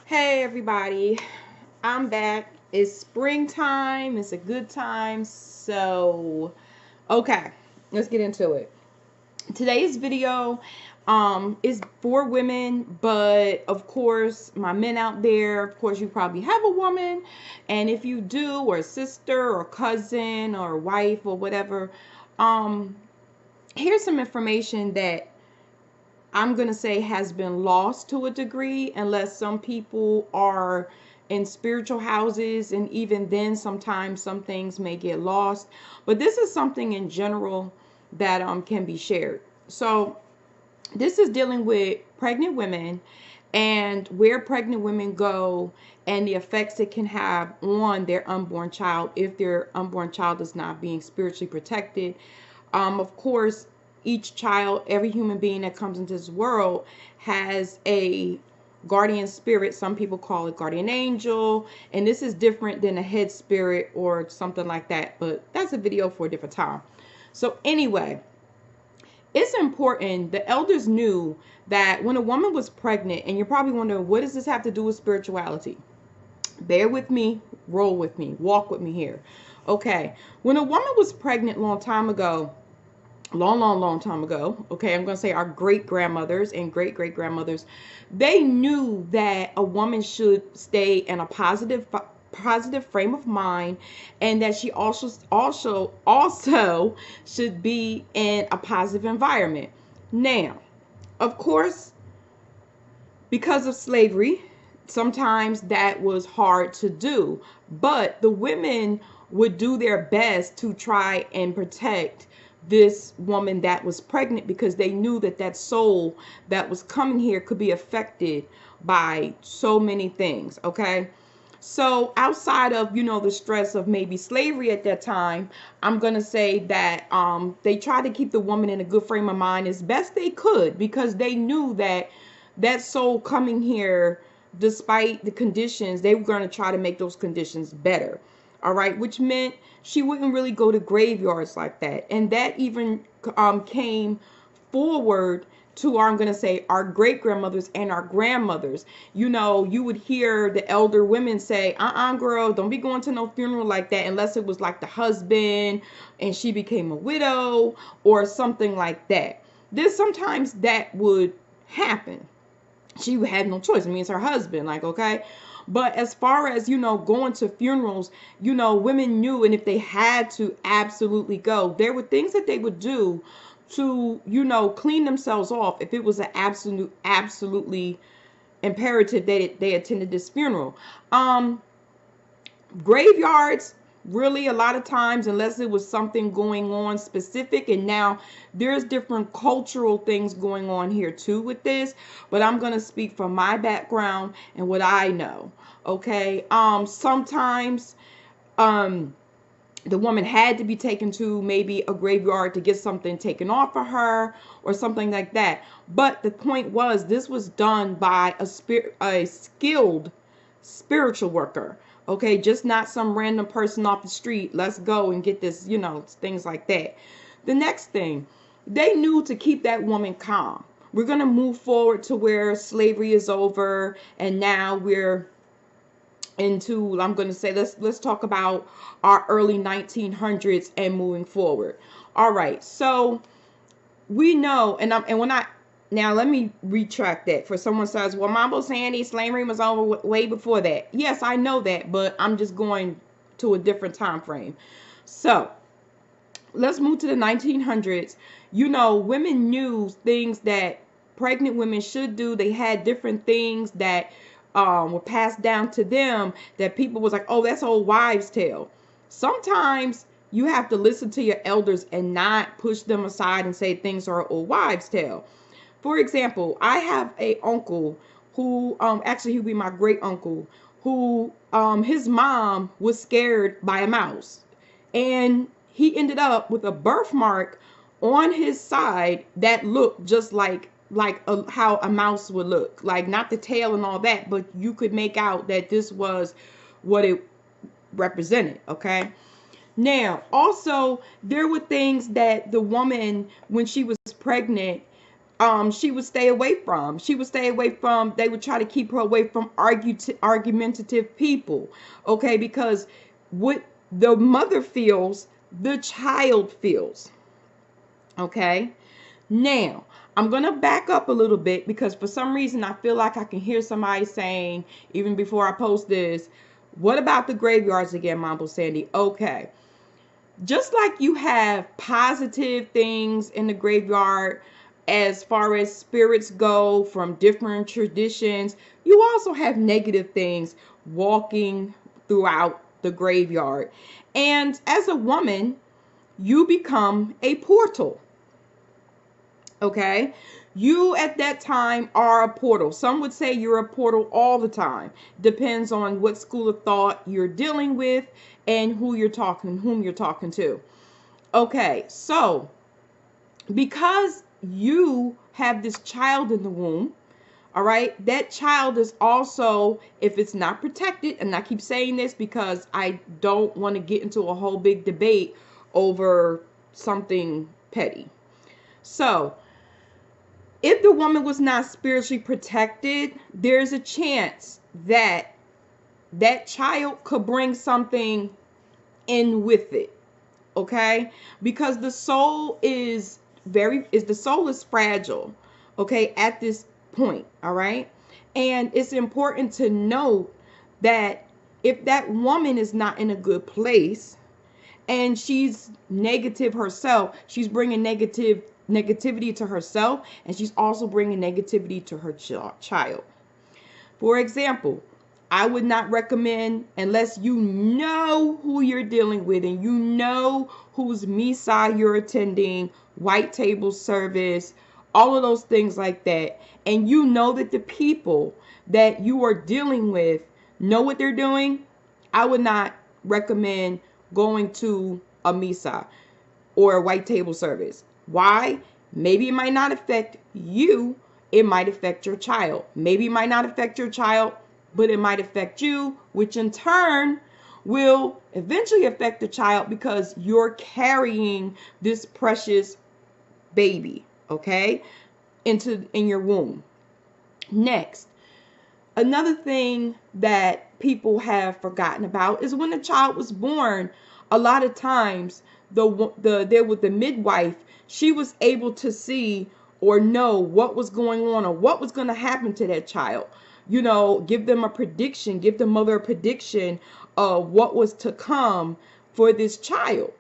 Hey everybody, I'm back. It's springtime. It's a good time. Okay, let's get into it. Today's video is for women, but of course, my men out there, of course, you probably have a woman, and if you do, or a sister or cousin or wife or whatever, um here's some information that I'm going to say has been lost to a degree, unless some people are in spiritual houses, and even then sometimes some things may get lost. But this is something in general that can be shared. So this is dealing with pregnant women and where pregnant women go and the effects it can have on their unborn child if their unborn child is not being spiritually protected. Of course, each child, every human being that comes into this world has a guardian spirit. Some people call it guardian angel, and this is different than a head spirit or something like that, but that's a video for a different time. So anyway, it's important. The elders knew that when a woman was pregnant, and you're probably wondering, what does this have to do with spirituality? Bear with me, roll with me, walk with me here. Okay, when a woman was pregnant a long time ago, long time ago, okay, I'm going to say our great grandmothers and great grandmothers, they knew that a woman should stay in a positive frame of mind, and that she also should be in a positive environment. Now, of course, because of slavery, sometimes that was hard to do, but the women would do their best to try and protect this woman that was pregnant, because they knew that that soul that was coming here could be affected by so many things. Okay, so outside of, the stress of maybe slavery at that time, I'm going to say that they tried to keep the woman in a good frame of mind as best they could, because they knew that that soul coming here, despite the conditions, they were going to try to make those conditions better. All right, which meant she wouldn't really go to graveyards like that. And that even came forward to our, I'm going to say, our great grandmothers and our grandmothers. You would hear the elder women say, girl, don't be going to no funeral like that, unless it was like the husband and she became a widow or something like that. This sometimes that would happen. She had no choice. It means her husband, like, okay. But as far as, going to funerals, women knew, and if they had to absolutely go, there were things that they would do to, clean themselves off if it was an absolutely imperative that they attended this funeral. Graveyards, really, a lot of times, unless it was something going on specific, and now there's different cultural things going on here too with this, but I'm going to speak from my background and what I know. Okay, sometimes the woman had to be taken to maybe a graveyard to get something taken off of her or something like that. But the point was, this was done by a skilled spiritual worker. Okay, just not some random person off the street. Let's go and get this, things like that. The next thing, they knew to keep that woman calm. We're going to move forward to where slavery is over, and now we're into, I'm going to say, let's talk about our early 1900s and moving forward. All right, so we know, and when I now let me retract that. For someone says, well, Mambo Sandy, slavery was over way before that. Yes, I know that, but I'm just going to a different time frame. So let's move to the 1900s. Women knew things that pregnant women should do. They had different things that were passed down to them that people was like, oh, that's old wives' tale. Sometimes you have to listen to your elders and not push them aside and say things are old wives' tale. For example, I have a uncle who, actually, he'll be my great uncle, who, his mom was scared by a mouse, and he ended up with a birthmark on his side that looked just like how a mouse would look, like not the tail and all that, but you could make out that this was what it represented. Okay, now also there were things that the woman, when she was pregnant, she would stay away from. She would stay away from, they would try to keep her away from argumentative people. Okay, because what the mother feels, the child feels. Okay. Now, I'm going to back up a little bit because for some reason I feel like I can hear somebody saying, even before I post this, what about the graveyards again, Mambo Sandy? Okay. Just like you have positive things in the graveyard as far as spirits go from different traditions, you also have negative things walking throughout the graveyard. And as a woman, you become a portal. Okay, you at that time are a portal. Some would say you're a portal all the time. Depends on what school of thought you're dealing with and whom you're talking to. Okay, so because you have this child in the womb, all right, that child is also, if it's not protected, and I keep saying this because I don't want to get into a whole big debate over something petty. So if the woman was not spiritually protected, there's a chance that that child could bring something in with it. Okay? Because the soul is fragile. Okay, at this point, all right? And it's important to note that if that woman is not in a good place, and she's negative herself, she's bringing negativity to herself, and she's also bringing negativity to her child. For example, I would not recommend, unless you know who you're dealing with and you know whose Misa you're attending, white table service, all of those things like that, and you know that the people that you are dealing with know what they're doing, I would not recommend going to a Misa or a white table service. Why? Maybe it might not affect you. It might affect your child. Maybe it might not affect your child, but it might affect you, which in turn will eventually affect the child because you're carrying this precious baby, okay, in your womb. Next, another thing that people have forgotten about is when the child was born, a lot of times the midwife, she was able to see or know what was going on or what was going to happen to that child. You know, give them a prediction, give the mother a prediction of what was to come for this child.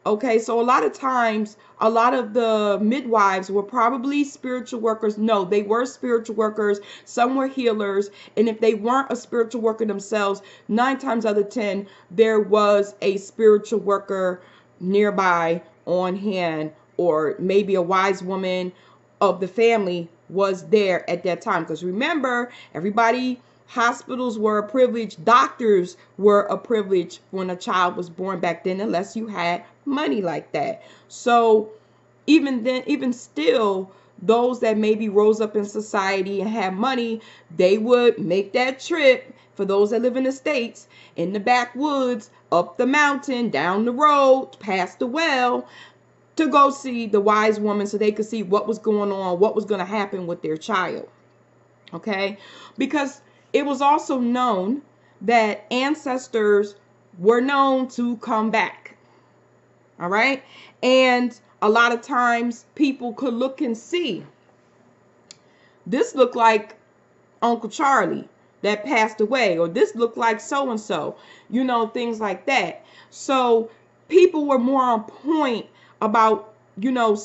Okay, so a lot of times, a lot of the midwives were probably spiritual workers. No, they were spiritual workers. Some were healers. And if they weren't a spiritual worker themselves, 9 times out of 10, there was a spiritual worker nearby on hand, or maybe a wise woman of the family was there at that time. Because remember, everybody, hospitals were a privilege, doctors were a privilege when a child was born back then, unless you had money like that. So even then, even still, those that maybe rose up in society and had money, they would make that trip. For those that live in the States, in the backwoods, up the mountain, down the road, past the well, to go see the wise woman so they could see what was going on, what was going to happen with their child. Okay? Because it was also known that ancestors were known to come back. All right? And a lot of times people could look and see, this looked like Uncle Charlie that passed away, or this looked like so and so, you know, things like that. So people were more on point about, you know,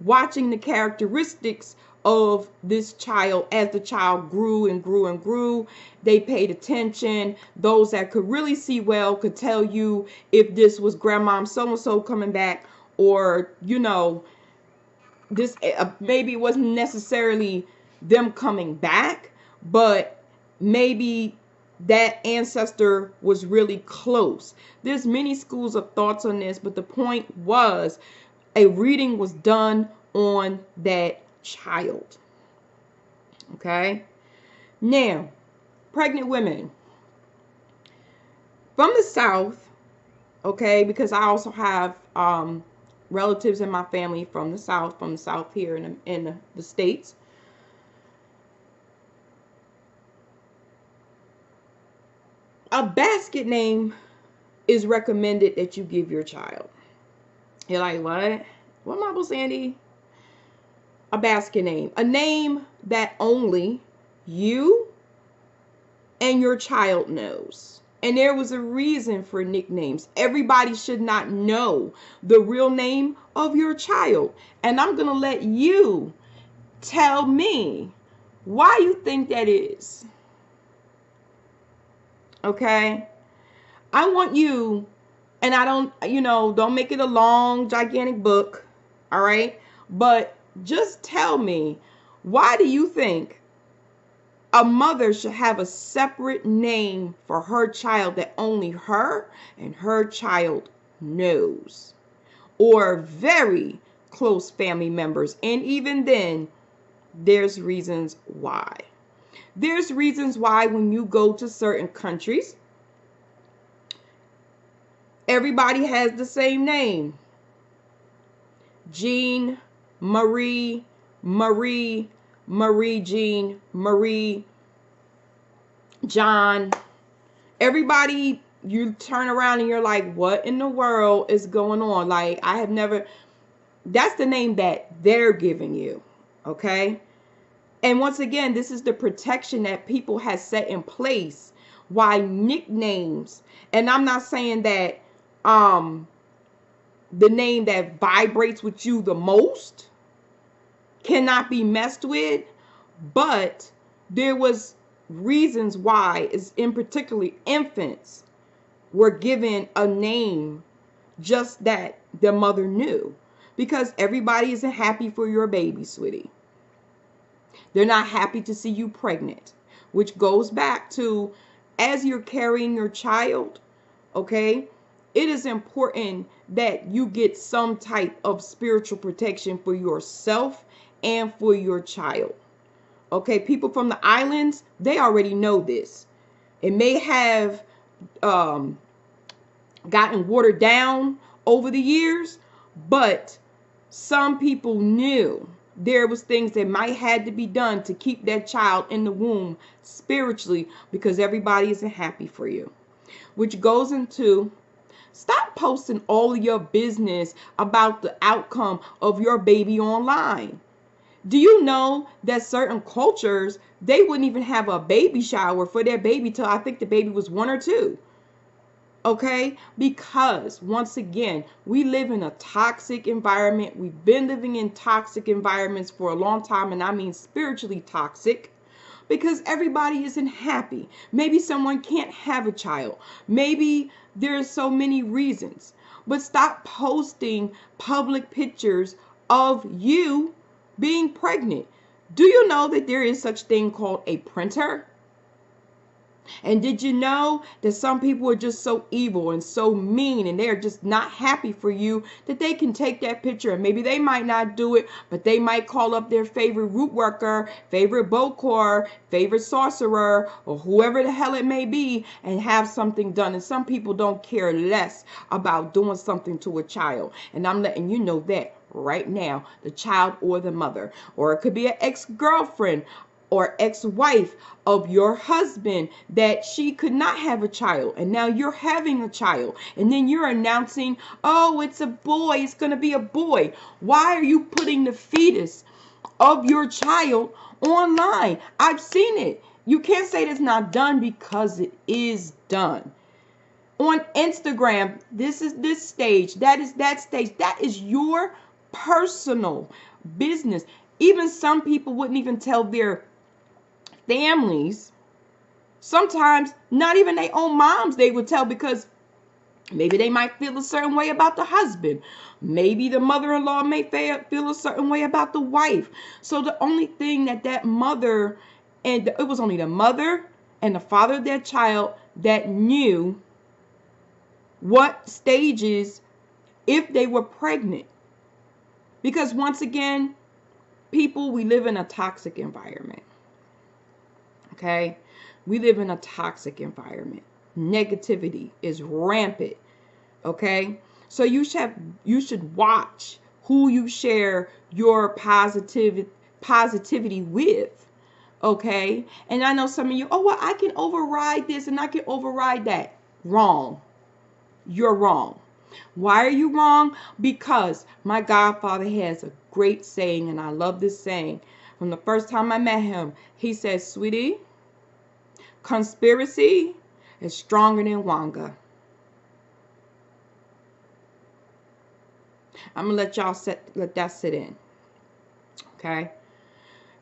watching the characteristics of this child as the child grew and grew and grew. They paid attention. Those that could really see well could tell you if this was grandmom so and so coming back, or, you know, this maybe it wasn't necessarily them coming back, but maybe that ancestor was really close. There's many schools of thoughts on this, but the point was a reading was done on that child. Okay? Now, pregnant women from the South, okay, because I also have relatives in my family from the South here in the States. A basket name is recommended that you give your child. You're like, what? What, Marble Sandy? A basket name. A name that only you and your child knows. And there was a reason for nicknames. Everybody should not know the real name of your child. And I'm going to let you tell me why you think that is. Okay? I want you, and I don't, don't make it a long, gigantic book. All right? But just tell me, why do you think a mother should have a separate name for her child that only her and her child knows? Or very close family members. And even then, there's reasons why. There's reasons why when you go to certain countries, everybody has the same name. Jean, Marie, Marie, Marie Jean, Marie John. Everybody, you turn around and you're like, what in the world is going on? Like, I have never, that's the name that they're giving you. Okay? And once again, this is the protection that people have set in place. Why nicknames, and I'm not saying that the name that vibrates with you the most cannot be messed with, but there was reasons why, is in particularly infants were given a name just that the mother knew, because everybody isn't happy for your baby, sweetie. They're not happy to see you pregnant, which goes back to, as you're carrying your child, okay, it is important that you get some type of spiritual protection for yourself and for your child. Okay, people from the islands, they already know this. It may have gotten watered down over the years, but some people knew there was things that might had to be done to keep that child in the womb spiritually, because everybody isn't happy for you. Which goes into, stop posting all of your business about the outcome of your baby online. Do you know that certain cultures, they wouldn't even have a baby shower for their baby till I think the baby was 1 or 2? Okay? Because once again, we live in a toxic environment. We've been living in toxic environments for a long time, and I mean spiritually toxic, because everybody isn't happy. Maybe someone can't have a child. Maybe there's so many reasons. But stop posting public pictures of you being pregnant. Do you know that there is such thing called a printer? And did you know that some people are just so evil and so mean, and they're just not happy for you, that they can take that picture, and maybe they might not do it, but they might call up their favorite root worker, favorite bokor, favorite sorcerer, or whoever the hell it may be, and have something done. And some people don't care less about doing something to a child. And I'm letting you know that right now, the child or the mother, or it could be an ex-girlfriend or ex-wife of your husband, that she could not have a child, and now you're having a child, and then you're announcing, oh, it's a boy, it's going to be a boy. Why are you putting the fetus of your child online? I've seen it. You can't say it's not done, because it is done. On Instagram, this is this stage, that is that stage. That is your personal business. Even some people wouldn't even tell their families. Sometimes not even their own moms they would tell, because maybe they might feel a certain way about the husband. Maybe the mother-in-law may feel a certain way about the wife. So the only thing that mother, and it was only the mother and the father of their child that knew what stages, if they were pregnant. Because once again, people, we live in a toxic environment. Okay? We live in a toxic environment. Negativity is rampant. Okay? So you should watch who you share your positivity with. Okay? And I know some of you, oh well, I can override this and I can override that. Wrong. You're wrong. Why are you wrong? Because my godfather has a great saying, and I love this saying. From the first time I met him, he says, sweetie, conspiracy is stronger than Wanga. I'm going to let that sit in. Okay?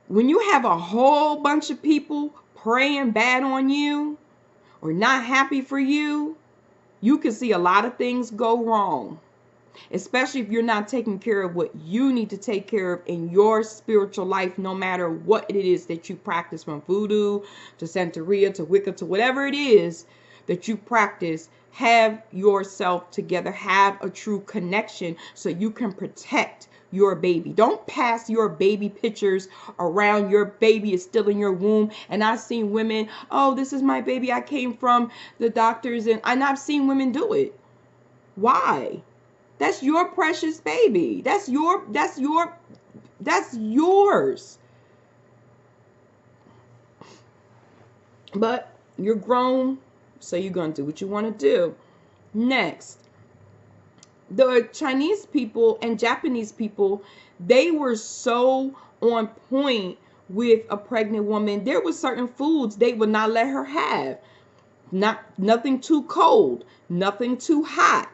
When you have a whole bunch of people praying bad on you or not happy for you, you can see a lot of things go wrong. Especially if you're not taking care of what you need to take care of in your spiritual life, no matter what it is that you practice, from voodoo to Santeria to Wicca to whatever it is that you practice. Have yourself together, have a true connection so you can protect your baby. Don't pass your baby pictures around. Your baby is still in your womb. And I've seen women, oh, this is my baby, I came from the doctors, and I've seen women do it. Why? That's your precious baby. That's yours. But you're grown, so you're going to do what you want to do. Next, the Chinese people and Japanese people, they were so on point with a pregnant woman. There were certain foods they would not let her have. Nothing too cold, nothing too hot.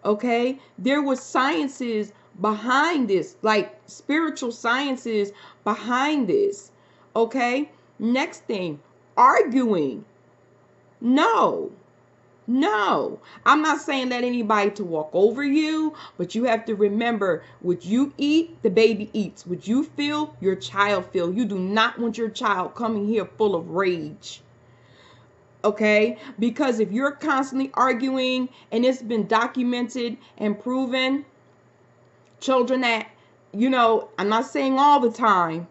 Okay, there was sciences behind this, like spiritual sciences behind this. Okay, next thing, arguing. No, I'm not saying that anybody to walk over you, but you have to remember, what you eat, the baby eats. What you feel, your child feel. You do not want your child coming here full of rage. Okay, because if you're constantly arguing, and it's been documented and proven, children that, I'm not saying all the time,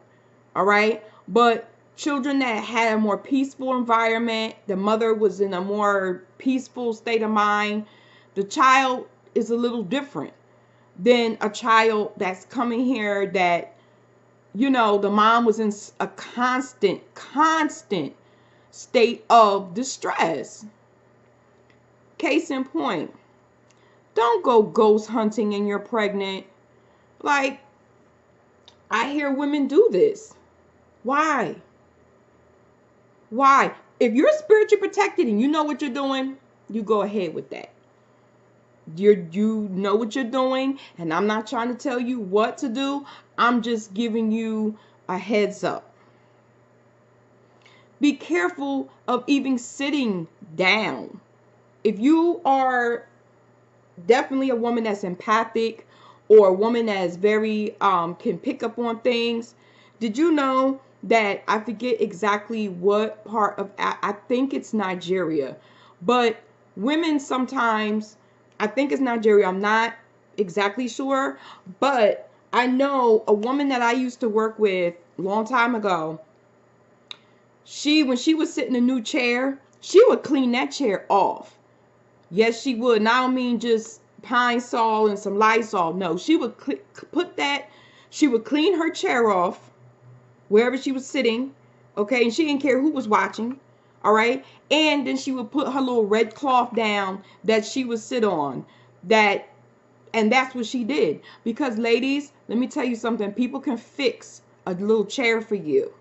all right, but children that had a more peaceful environment, the mother was in a more peaceful state of mind, the child is a little different than a child that's coming here that, the mom was in a constant state of distress. Case in point, don't go ghost hunting and you're pregnant. Like, I hear women do this. Why? If you're spiritually protected and you know what you're doing, you go ahead with that. You know what you're doing, and I'm not trying to tell you what to do. I'm just giving you a heads up. Be careful of even sitting down. If you are definitely a woman that's empathic, or a woman that's very can pick up on things, did you know that, I forget exactly what part of, I think it's Nigeria, but women sometimes, I think it's Nigeria, I'm not exactly sure, but I know a woman that I used to work with a long time ago, when she would sit in a new chair, she would clean that chair off. Yes, she would. And I don't mean just Pine Sol and some Lysol. No, she would she would clean her chair off wherever she was sitting. Okay, and she didn't care who was watching. All right, and then she would put her little red cloth down that she would sit on. And that's what she did. Because, ladies, let me tell you something. People can fix a little chair for you.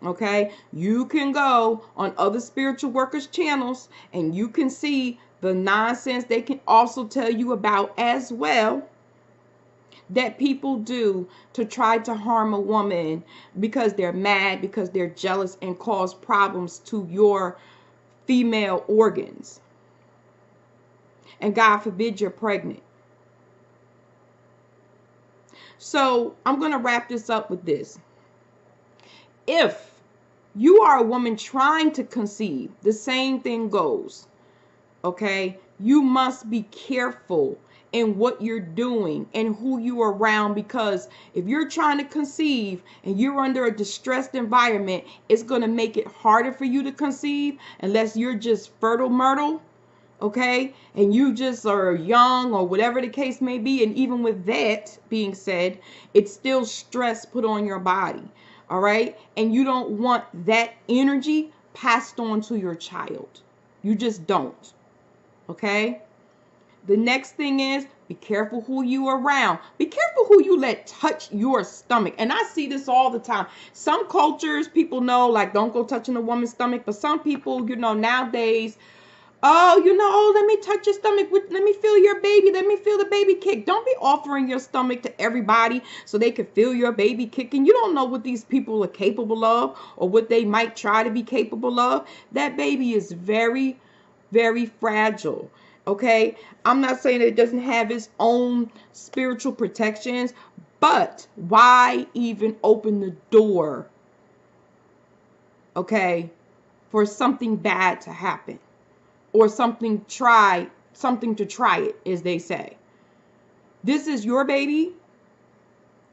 Okay, you can go on other spiritual workers channels and you can see the nonsense they can also tell you about as well, that people do to try to harm a woman because they're mad, because they're jealous, and cause problems to your female organs. And God forbid you're pregnant. So I'm going to wrap this up with this. If you are a woman trying to conceive, the same thing goes. Okay, you must be careful in what you're doing and who you are around, because if you're trying to conceive and you're under a distressed environment, it's going to make it harder for you to conceive unless you're just fertile myrtle. okay, and you just are young or whatever the case may be, and even with that being said, it's still stress put on your body, all right? And you don't want that energy passed on to your child. You just don't, okay? The next thing is, be careful who you are around. Be careful who you let touch your stomach. And I see this all the time. Some cultures, people know, like, don't go touching a woman's stomach. But some people, nowadays, oh, oh, let me touch your stomach. Let me feel your baby. Let me feel the baby kick. Don't be offering your stomach to everybody so they can feel your baby kicking. You don't know what these people are capable of or what they might try to be capable of. That baby is very, very fragile. Okay, I'm not saying that it doesn't have its own spiritual protections, but why even open the door, okay, for something bad to happen or something to try it, as they say? This is your baby.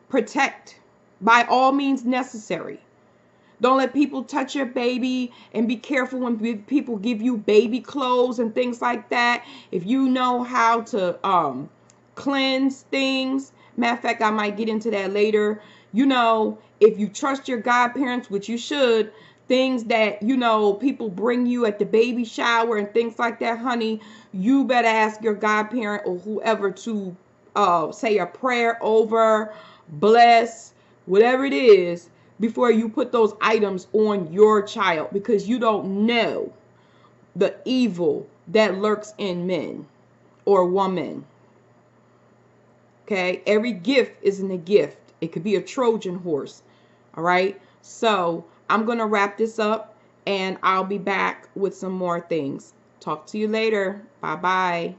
Protect by all means necessary. Don't let people touch your baby, and be careful when people give you baby clothes and things like that. If you know how to cleanse things, matter of fact, I might get into that later. If you trust your godparents, which you should, things that, people bring you at the baby shower and things like that, honey, you better ask your godparent or whoever to say a prayer over, bless, whatever it is, before you put those items on your child, because you don't know the evil that lurks in men or women. Okay, every gift isn't a gift. It could be a Trojan horse. All right, so I'm gonna wrap this up and I'll be back with some more things. Talk to you later. Bye bye.